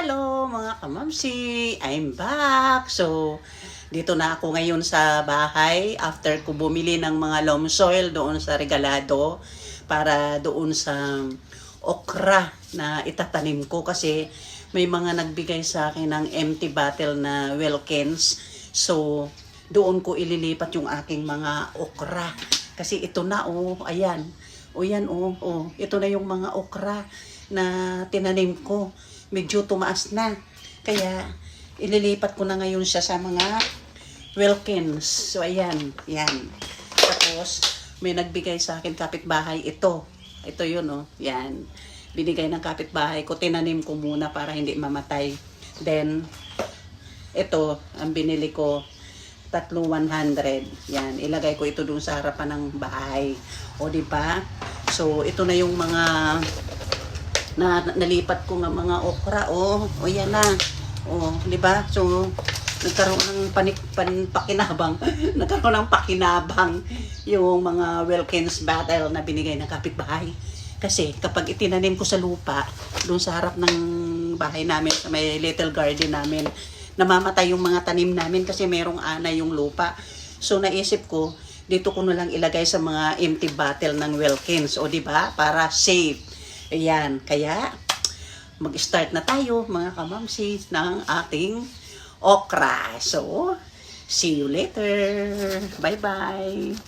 Hello mga kamamsi! I'm back! So, dito na ako ngayon sa bahay after ko bumili ng mga loam soil doon sa Regalado para doon sa okra na itatanim ko kasi may mga nagbigay sa akin ng empty bottle na Wilkins. So, doon ko ililipat yung aking mga okra. Kasi ito na ayan. Yan ito na yung mga okra na tinanim ko. Medyo tumaas na. Kaya, ililipat ko na ngayon siya sa mga Wilkins. So, ayan. Yan. Tapos, may nagbigay sa akin kapitbahay. Ito yun, Yan. Binigay ng kapitbahay ko. Tinanim ko muna para hindi mamatay. Then, ito, ang binili ko. 3,100. Yan. Ilagay ko ito dun sa harapan ng bahay. Diba? So, ito na yung mga nalipat ko ng mga okra. Yan na. Di ba? So, nagkaroon ng pakinabang. Nagkaroon ng pakinabang yung mga Wilkins bottle na binigay ng kapitbahay. Kasi kapag itinanim ko sa lupa, doon sa harap ng bahay namin, sa may little garden namin, namamatay yung mga tanim namin kasi merong ana yung lupa. So, naisip ko, dito ko na lang ilagay sa mga empty bottle ng Wilkins. Di ba? Para safe. Ayan, kaya mag-start na tayo mga kamamsi ng ating okra. So, see you later. Bye-bye.